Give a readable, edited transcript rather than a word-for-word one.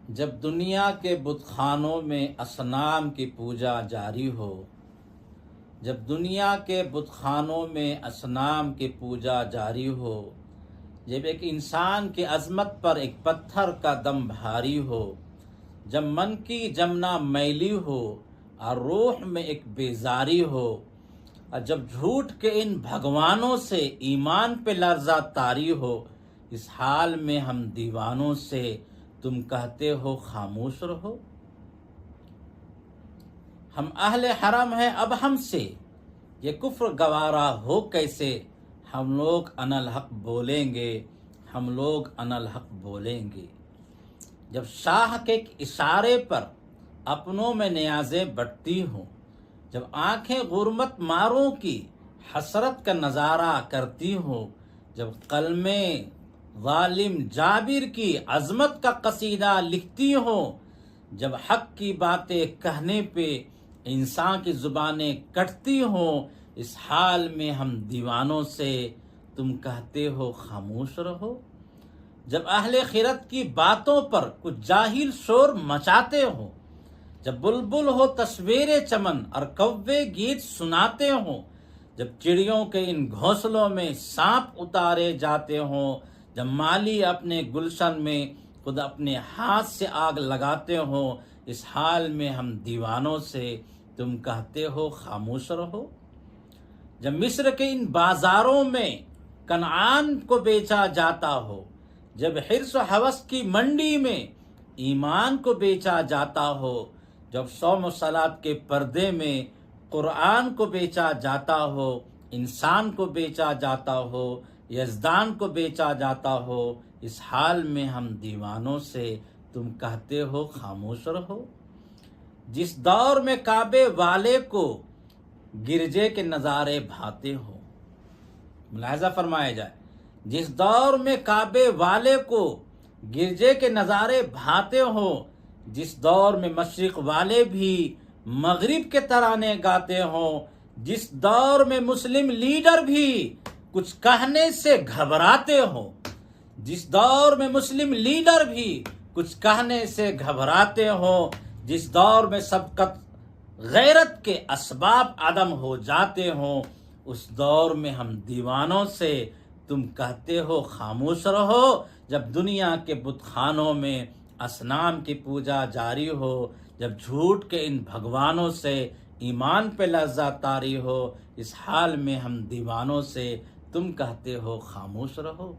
جب دنیا کے بت خانوں میں اصنام کی پوجا جاری ہو، جب دنیا کے بت خانوں میں اصنام کی پوجا جاری ہو، جب ایک انسان کی عظمت پر ایک پتھر کا دم بھاری ہو، جب من کی جمنا میلی ہو اور روح میں ایک بیزاری ہو، اور جب جھوٹ کے ان بھگوانوں سے ایمان پہ لرزہ طاری ہو، اس حال میں ہم دیوانوں سے تم کہتے ہو خاموش رہو۔ ہم اہل حرم ہیں، اب ہم سے یہ کفر گوارا ہو کیسے؟ ہم لوگ انالحق بولیں گے، ہم لوگ انالحق بولیں گے۔ جب شاہ کے اشارے پر اپنوں میں نیازیں بٹتی ہوں، جب آنکھیں غرمت ماروں کی حسرت کا نظارہ کرتی ہوں، جب قلمیں ظالم جابر کی عظمت کا قصیدہ لکھتی ہوں، جب حق کی باتیں کہنے پہ انسان کی زبانیں کٹتی ہوں، اس حال میں ہم دیوانوں سے تم کہتے ہو خاموش رہو۔ جب اہل خرد کی باتوں پر کچھ جاہل شور مچاتے ہو، جب بلبل ہو تصویر چمن اور کوے گیت سناتے ہوں، جب چڑیوں کے ان گھونسلوں میں سانپ اتارے جاتے ہوں، جب مالی اپنے گلشن میں خود اپنے ہاتھ سے آگ لگاتے ہوں، اس حال میں ہم دیوانوں سے تم کہتے ہو خاموش رہو۔ جب مصر کے ان بازاروں میں کنعان کو بیچا جاتا ہو، جب حرص و ہوس کی منڈی میں ایمان کو بیچا جاتا ہو، جب صوم و صلات کے پردے میں قرآن کو بیچا جاتا ہو، انسان کو بیچا جاتا ہو، یزدان کو بیچا جاتا ہو، اس حال میں ہم دیوانوں سے تم کہتے ہو خاموش رہو۔ جس دور میں کعبے والے کو گرجے کے نظارے بھاتے ہو، ملاحظہ فرمایا جائے، جس دور میں کعبے والے کو گرجے کے نظارے بھاتے ہوں، جس دور میں مشرق والے بھی مغرب کے ترانے گاتے ہوں، جس دور میں مسلم لیڈر بھی کچھ کہنے سے گھبراتے ہوں، جس دور میں مسلم لیڈر بھی کچھ کہنے سے گھبراتے ہوں، جس دور میں سبقت غیرت کے اسباب عدم ہو جاتے ہوں، اس دور میں ہم دیوانوں سے تم کہتے ہو خاموش رہو۔ جب دنیا کے بت خانوں میں اصنام کی پوجا جاری ہو، جب جھوٹ کے ان بھگوانوں سے ایمان پہ لرزہ طاری ہو، اس حال میں ہم دیوانوں سے تم کہتے ہو خاموش رہو۔